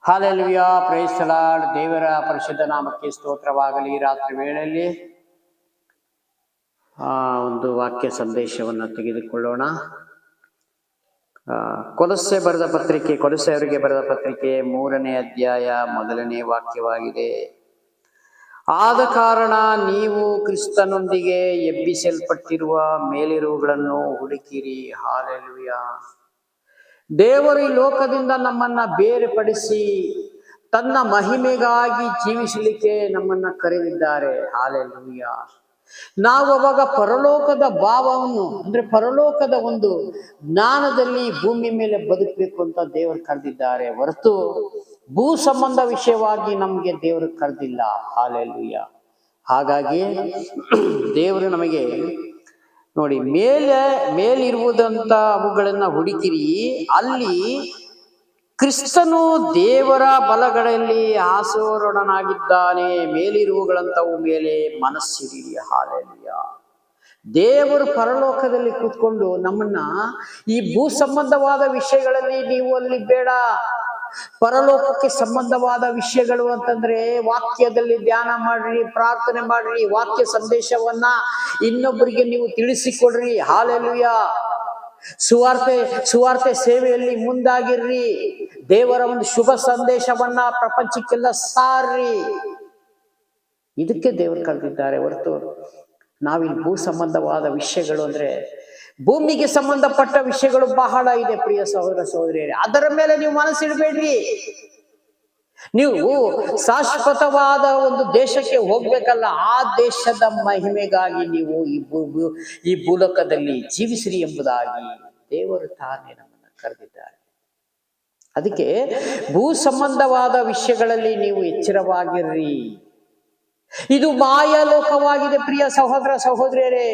Hallelujah, price the lord. ದೇವರ ಪರಿಶುದ್ಧ ನಾಮಕ್ಕೆ ಸ್ತೋತ್ರವಾಗಲಿ. ರಾತ್ರಿ ವೇಳೆಯಲ್ಲಿ ಒಂದು ವಾಕ್ಯ ಸಂದೇಶವನ್ನು ತೆಗೆದುಕೊಳ್ಳೋಣ. ಕೊಲೊಸ್ಸೆಯವರಿಗೆ ಬರೆದ ಪತ್ರಿಕೆ 3ನೇ ಅಧ್ಯಾಯ 1ನೇ ವಾಕ್ಯವಾಗಿದೆ. ಆದ ಕಾರಣ ನೀವು ಕ್ರಿಸ್ತನೊಂದಿಗೆ ಎಬ್ಬಿಸಲ್ಪಟ್ಟಿರುವ ಮೇಲಿರುವುಗಳನ್ನು ಹುಡುಕಿರಿ. ಹಾಲೆಲೂಯಾ. ದೇವರು ಈ ಲೋಕದಿಂದ ನಮ್ಮನ್ನ ಬೇರ್ಪಡಿಸಿ ತನ್ನ ಮಹಿಮೆಗಾಗಿ ಜೀವಿಸಲಿಕ್ಕೆ ನಮ್ಮನ್ನ ಕರೆದಿದ್ದಾರೆ. ಹಾಲೆಲೂಯಾ. ನಾವು ಅವಾಗ ಪರಲೋಕದ ಭಾವವನ್ನು ಅಂದ್ರೆ ಪರಲೋಕದ ಒಂದು ಜ್ಞಾನದಲ್ಲಿ ಭೂಮಿ ಮೇಲೆ ಬದುಕಬೇಕು ಅಂತ ದೇವರು ಕರೆದಿದ್ದಾರೆ ಹೊರತು ಭೂ ಸಂಬಂಧ ವಿಷಯವಾಗಿ ನಮ್ಗೆ ದೇವರು ಕರೆದಿಲ್ಲ. ಹಾಲೆಲೂಯಾ. ಹಾಗಾಗಿ ದೇವರು ನಮಗೆ ನೋಡಿ, ಮೇಲಿರುವುದಂತ ಅವುಗಳನ್ನ ಹುಡುಕಿರಿ, ಅಲ್ಲಿ ಕ್ರಿಸ್ತನು ದೇವರ ಬಲಗಳಲ್ಲಿ ಆಸೀನನಾಗಿದ್ದಾನೆ. ಮೇಲಿರುವುಗಳಂತವು ಮೇಲೆ ಮನಸ್ಸಿರಿ. ಹಾಲೆಲೂಯಾ. ದೇವರು ಪರಲೋಕದಲ್ಲಿ ಕೂತ್ಕೊಂಡು ನಮ್ಮನ್ನ ಈ ಭೂ ಸಂಬಂಧವಾದ ವಿಷಯಗಳಲ್ಲಿ ನೀವು ಅಲ್ಲಿ ಬೇಡ, ಪರಲೋಕಕ್ಕೆ ಸಂಬಂಧವಾದ ವಿಷಯಗಳು ಅಂತಂದ್ರೆ ವಾಕ್ಯದಲ್ಲಿ ಧ್ಯಾನ ಮಾಡ್ರಿ, ಪ್ರಾರ್ಥನೆ ಮಾಡ್ರಿ, ವಾಕ್ಯ ಸಂದೇಶವನ್ನ ಇನ್ನೊಬ್ಬರಿಗೆ ನೀವು ತಿಳಿಸಿಕೊಡ್ರಿ. ಹಾಲೆಲೂಯಾ. ಸುವಾರ್ತೆ ಸೇವೆಯಲ್ಲಿ ಮುಂದಾಗಿರ್ರಿ. ದೇವರ ಒಂದು ಶುಭ ಸಂದೇಶವನ್ನ ಪ್ರಪಂಚಕ್ಕೆಲ್ಲ ಸಾರ್ರಿ. ಇದಕ್ಕೆ ದೇವರು ಕರೆದಿದ್ದಾರೆ ಹೊರತು ನಾವಿಲ್ಲಿ ಭೂ ಸಂಬಂಧವಾದ ವಿಷಯಗಳು ಅಂದ್ರೆ ಭೂಮಿಗೆ ಸಂಬಂಧಪಟ್ಟ ವಿಷಯಗಳು ಬಹಳ ಇದೆ ಪ್ರಿಯ ಸಹೋದರ ಸಹೋದರಿಯರೇ. ಅದರ ಮೇಲೆ ನೀವು ಮನಸ್ಸಿಡಬೇಡ್ರಿ. ನೀವು ಶಾಶ್ವತವಾದ ಒಂದು ದೇಶಕ್ಕೆ ಹೋಗ್ಬೇಕಲ್ಲ, ಆ ದೇಶದ ಮಹಿಮೆಗಾಗಿ ನೀವು ಈ ಭೂಲೋಕದಲ್ಲಿ ಜೀವಿಸಿರಿ ಎಂಬುದಾಗಿ ದೇವರು ತಾನೇ ನಮ್ಮನ್ನು ಕರೆದಿದ್ದಾರೆ. ಅದಕ್ಕೆ ಭೂ ಸಂಬಂಧವಾದ ವಿಷಯಗಳಲ್ಲಿ ನೀವು ಎಚ್ಚರವಾಗಿರ್ರಿ. ಇದು ಮಾಯಾ ಲೋಕವಾಗಿದೆ ಪ್ರಿಯ ಸಹೋದರ ಸಹೋದರಿಯರೇ.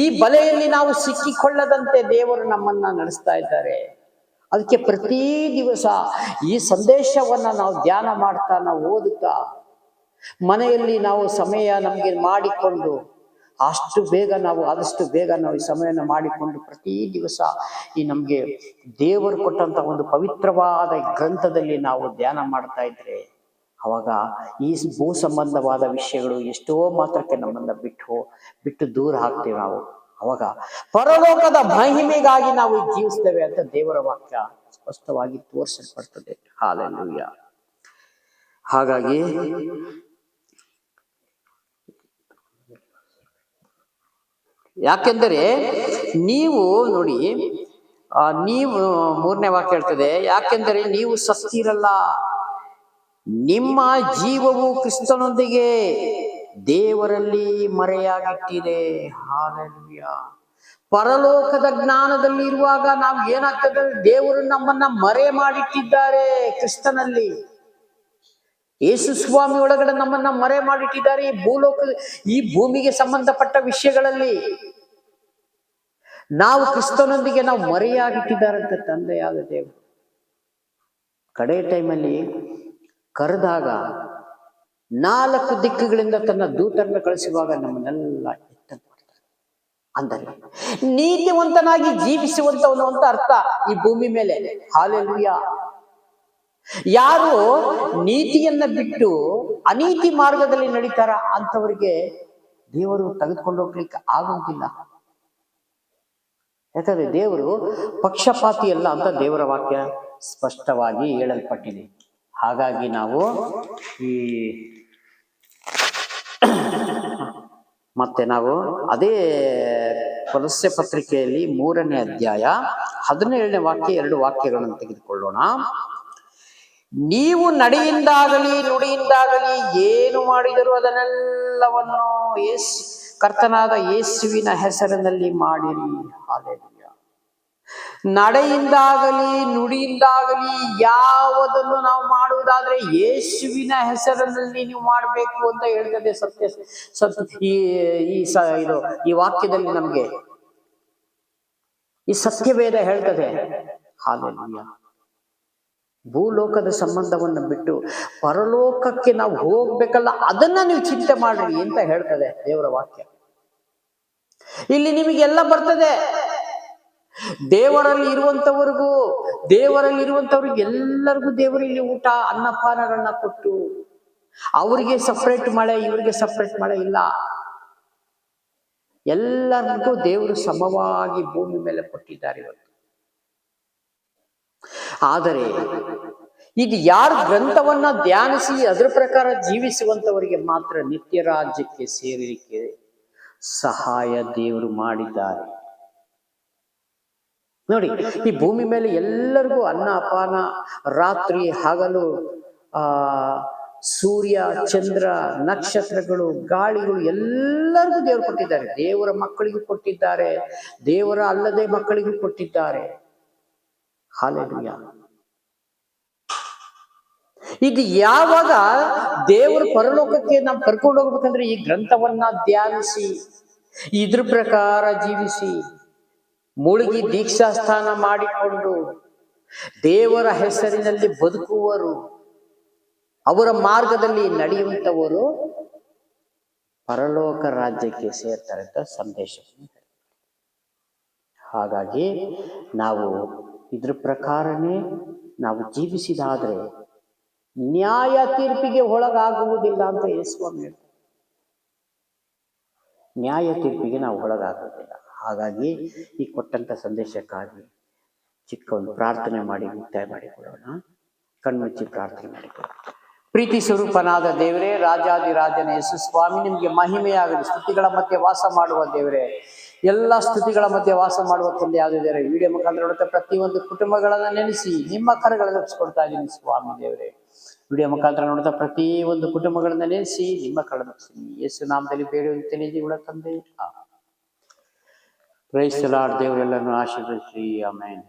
ಈ ಬಲೆಯಲ್ಲಿ ನಾವು ಸಿಕ್ಕಿಕೊಳ್ಳದಂತೆ ದೇವರು ನಮ್ಮನ್ನ ನಡೆಸ್ತಾ ಇದ್ದಾರೆ. ಅದಕ್ಕೆ ಪ್ರತಿ ದಿವಸ ಈ ಸಂದೇಶವನ್ನ ನಾವು ಧ್ಯಾನ ಮಾಡ್ತಾ, ನಾವು ಓದುತ್ತಾ, ಮನೆಯಲ್ಲಿ ನಾವು ಸಮಯ ನಮಗೆ ಮಾಡಿಕೊಂಡು ಆದಷ್ಟು ಬೇಗ ನಾವು ಈ ಸಮಯನ ಮಾಡಿಕೊಂಡು ಪ್ರತಿ ದಿವಸ ಈ ನಮ್ಗೆ ದೇವರು ಕೊಟ್ಟಂತ ಒಂದು ಪವಿತ್ರವಾದ ಗ್ರಂಥದಲ್ಲಿ ನಾವು ಧ್ಯಾನ ಮಾಡ್ತಾ ಇದ್ರೆ ಅವಾಗ ಈ ಭೂ ಸಂಬಂಧವಾದ ವಿಷಯಗಳು ಎಷ್ಟೋ ಮಾತ್ರಕ್ಕೆ ನಮ್ಮನ್ನ ಬಿಟ್ಟು ದೂರ ಹಾಕ್ತೇವೆ ನಾವು. ಅವಾಗ ಪರಲೋಕದ ಮಹಿಮೆಗಾಗಿ ನಾವು ಜೀವಿಸ್ತೇವೆ ಅಂತ ದೇವರ ವಾಕ್ಯ ಸ್ಪಷ್ಟವಾಗಿ ತೋರಿಸಲ್ಪಡ್ತದೆ. ಹಾಲೆಲೂಯಾ. ಹಾಗಾಗಿ ಯಾಕೆಂದರೆ ನೀವು ನೋಡಿ, ನೀವು 3ನೇ ವಾಕ್ಯ ಹೇಳ್ತದೆ, ಯಾಕೆಂದರೆ ನೀವು ಸತ್ತಿರಲ್ಲ, ನಿಮ್ಮ ಜೀವವು ಕ್ರಿಸ್ತನೊಂದಿಗೆ ದೇವರಲ್ಲಿ ಮರೆಯಾಗಿಟ್ಟಿದೆ. ಹಾಲೆಲೂಯಾ. ಪರಲೋಕದ ಜ್ಞಾನದಲ್ಲಿ ಇರುವಾಗ ನಾವು ಏನಾಗ್ತದೆ, ದೇವರು ನಮ್ಮನ್ನ ಮರೆ ಮಾಡಿಟ್ಟಿದ್ದಾರೆ ಕ್ರಿಸ್ತನಲ್ಲಿ. ಯೇಸು ಸ್ವಾಮಿ ಒಳಗಡೆ ನಮ್ಮನ್ನ ಮರೆ ಮಾಡಿಟ್ಟಿದ್ದಾರೆ. ಈ ಭೂಮಿಗೆ ಸಂಬಂಧಪಟ್ಟ ವಿಷಯಗಳಲ್ಲಿ ನಾವು ಕ್ರಿಸ್ತನೊಂದಿಗೆ ನಾವು ಮರೆಯಾಗಿಟ್ಟಿದ್ದಾರಂತೆ ತಂದೆಯಾದ ದೇವರು. ಕಡೆ ಟೈಮಲ್ಲಿ ಕರೆದಾಗ 4 ದಿಕ್ಕುಗಳಿಂದ ತನ್ನ ದೂತರನ್ನು ಕಳಿಸುವಾಗ ನಮ್ಮನ್ನೆಲ್ಲ ಎತ್ತನ್ನು ಮಾಡ್ತಾರೆ. ಅಂದರೆ ನೀತಿವಂತನಾಗಿ ಜೀವಿಸುವಂತವನು ಅಂತ ಅರ್ಥ ಈ ಭೂಮಿ ಮೇಲೆ. ಹಾಲೆಲೂಯಾ. ಯಾರು ನೀತಿಯನ್ನ ಬಿಟ್ಟು ಅನೀತಿ ಮಾರ್ಗದಲ್ಲಿ ನಡೀತಾರ ಅಂತವರಿಗೆ ದೇವರು ತೆಗೆದುಕೊಂಡು ಹೋಗ್ಲಿಕ್ಕೆ ಆಗೋದಿಲ್ಲ. ಯಾಕಂದ್ರೆ ದೇವರು ಪಕ್ಷಪಾತಿ ಅಲ್ಲ ಅಂತ ದೇವರ ವಾಕ್ಯ ಸ್ಪಷ್ಟವಾಗಿ ಹೇಳಲ್ಪಟ್ಟಿದೆ. ಹಾಗಾಗಿ ನಾವು ನಾವು ಅದೇ ಕೊಲೊಸ್ಸೆ ಪತ್ರಿಕೆಯಲ್ಲಿ 3ನೇ ಅಧ್ಯಾಯ 17ನೇ ವಾಕ್ಯ 2 ವಾಕ್ಯಗಳನ್ನು ತೆಗೆದುಕೊಳ್ಳೋಣ. ನೀವು ನಡೆಯಿಂದಾಗಲಿ ನುಡಿಯಿಂದಾಗಲಿ ಏನು ಮಾಡಿದರೂ ಅದನ್ನೆಲ್ಲವನ್ನು ಕರ್ತನಾದ ಯೇಸುವಿನ ಹೆಸರಿನಲ್ಲಿ ಮಾಡಿರಿ. ಹಾಲೆಲೂಯಾ. ನಡೆಯಿಂದಾಗಲಿ ನುಡಿಯಿಂದಾಗಲಿ ಯಾವುದನ್ನು ನಾವು ಮಾಡುವುದಾದ್ರೆ ಯೇಸುವಿನ ಹೆಸರಿನಲ್ಲಿ ನೀವು ಮಾಡಬೇಕು ಅಂತ ಹೇಳ್ತದೆ ಈ ವಾಕ್ಯದಲ್ಲಿ ನಮ್ಗೆ ಈ ಸತ್ಯವೇದ ಹೇಳ್ತದೆ. ಹಾಲೆಲೂಯಾ. ಭೂಲೋಕದ ಸಂಬಂಧವನ್ನು ಬಿಟ್ಟು ಪರಲೋಕಕ್ಕೆ ನಾವು ಹೋಗ್ಬೇಕಲ್ಲ, ಅದನ್ನ ನೀವು ಚಿಂತೆ ಮಾಡ್ರಿ ಅಂತ ಹೇಳ್ತದೆ ದೇವರ ವಾಕ್ಯ. ಇಲ್ಲಿ ನಿಮಗೆಲ್ಲ ಬರ್ತದೆ. ದೇವರಲ್ಲಿ ಇರುವಂತವ್ರಿಗೆ ಎಲ್ಲರಿಗೂ ದೇವರಲ್ಲಿ ಊಟ ಅನ್ನಪಾನಗಳನ್ನ ಕೊಟ್ಟು, ಅವರಿಗೆ ಸಪ್ರೇಟ್ ಮಳೆ, ಇವರಿಗೆ ಸಪ್ರೇಟ್ ಮಳೆ ಇಲ್ಲ, ಎಲ್ಲರಿಗೂ ದೇವರು ಸಮವಾಗಿ ಭೂಮಿ ಮೇಲೆ ಕೊಟ್ಟಿದ್ದಾರೆ ಇವತ್ತು. ಆದರೆ ಈಗ ಯಾರು ಗ್ರಂಥವನ್ನ ಧ್ಯಾನಿಸಿ ಅದರ ಪ್ರಕಾರ ಜೀವಿಸುವಂತವರಿಗೆ ಮಾತ್ರ ನಿತ್ಯ ರಾಜ್ಯಕ್ಕೆ ಸೇರಲಿಕ್ಕೆ ಸಹಾಯ ದೇವರು ಮಾಡಿದ್ದಾರೆ. ನೋಡಿ, ಈ ಭೂಮಿ ಮೇಲೆ ಎಲ್ಲರಿಗೂ ಅನ್ನ ಅಪಾನ, ರಾತ್ರಿ ಹಗಲು, ಸೂರ್ಯ ಚಂದ್ರ ನಕ್ಷತ್ರಗಳು ಗಾಳಿಗಳು ಎಲ್ಲರಿಗೂ ದೇವರು ಕೊಟ್ಟಿದ್ದಾರೆ. ದೇವರ ಮಕ್ಕಳಿಗೂ ಕೊಟ್ಟಿದ್ದಾರೆ, ದೇವರ ಅಲ್ಲದೆ ಮಕ್ಕಳಿಗೂ ಕೊಟ್ಟಿದ್ದಾರೆ. ಹಲ್ಲೆಲೂಯಾ. ಇದು ಯಾವಾಗ ದೇವರು ಪರಲೋಕಕ್ಕೆ ನಾವು ಕರ್ಕೊಂಡು ಹೋಗ್ಬೇಕಂದ್ರೆ ಈ ಗ್ರಂಥವನ್ನ ಧ್ಯಾನಿಸಿ ಇದ್ರ ಪ್ರಕಾರ ಜೀವಿಸಿ ಮುಳುಗಿ ದೀಕ್ಷಾಸ್ಥಾನ ಮಾಡಿಕೊಂಡು ದೇವರ ಹೆಸರಿನಲ್ಲಿ ಬದುಕುವರು, ಅವರ ಮಾರ್ಗದಲ್ಲಿ ನಡೆಯುವಂತವರು ಪರಲೋಕ ರಾಜ್ಯಕ್ಕೆ ಸೇರ್ತಾರೆ ಅಂತ ಸಂದೇಶ. ಹಾಗಾಗಿ ನಾವು ಇದ್ರ ಪ್ರಕಾರನೇ ನಾವು ಜೀವಿಸಿದಾದ್ರೆ ನ್ಯಾಯ ತೀರ್ಪಿಗೆ ಒಳಗಾಗುವುದಿಲ್ಲ ಅಂತ ಯೇಸುಸ್ವಾಮಿ ಹೇಳ್ತಾರೆ. ನ್ಯಾಯ ತೀರ್ಪಿಗೆ ನಾವು ಒಳಗಾಗುವುದಿಲ್ಲ. ಹಾಗಾಗಿ ಈ ಕೊಟ್ಟಂತ ಸಂದೇಶಕ್ಕಾಗಿ ಚಿಕ್ಕ ಒಂದು ಪ್ರಾರ್ಥನೆ ಮಾಡಿ ಮುಕ್ತಾಯ ಮಾಡಿಕೊಳ್ಳೋಣ. ಕಣ್ಮುಚ್ಚಿ ಪ್ರಾರ್ಥನೆ ಮಾಡಿಕೊಳ್ಳೋಣ. ಪ್ರೀತಿ ಸ್ವರೂಪನಾದ ದೇವರೇ, ರಾಜಾದಿರಾಜನ ಯೇಸುಸ್ವಾಮಿ, ನಿಮ್ಗೆ ಮಹಿಮೆಯಾಗಲಿ. ಸ್ತುತಿಗಳ ಮಧ್ಯೆ ವಾಸ ಮಾಡುವ ದೇವರೇ, ಎಲ್ಲ ಸ್ತುತಿಗಳ ಮಧ್ಯೆ ವಾಸ ಮಾಡುವ ತಂದೆ ಯಾವುದು ದೇವರೇ, ವಿಡಿಯೋ ಮುಖಾಂತರ ನೋಡುತ್ತಾ ಪ್ರತಿಯೊಂದು ಕುಟುಂಬಗಳನ್ನ ನೆನೆಸಿ ನಿಮ್ಮ ಕರಗಳನ್ನು ಒಪ್ಪಿಸ್ಕೊಡ್ತಾ ಇದ್ದೀನಿ ಸ್ವಾಮಿ ದೇವರೇ. ವಿಡಿಯೋ ಮುಖಾಂತರ ನೋಡುತ್ತಾ ಪ್ರತಿ ಒಂದು ಕುಟುಂಬಗಳನ್ನ ನೆನೆಸಿ ನಿಮ್ಮ ಕರಗಳನ್ನು ಯೇಸು ನಾಮದಲ್ಲಿ ಬೇಡುವಂತೆ ಜೀವನ ತಂದೆ. Price the lord. ದೇವರೆಲ್ಲರನ್ನು ಆಶೀರ್ವದಿಸಿ. ಆಮೆನ್.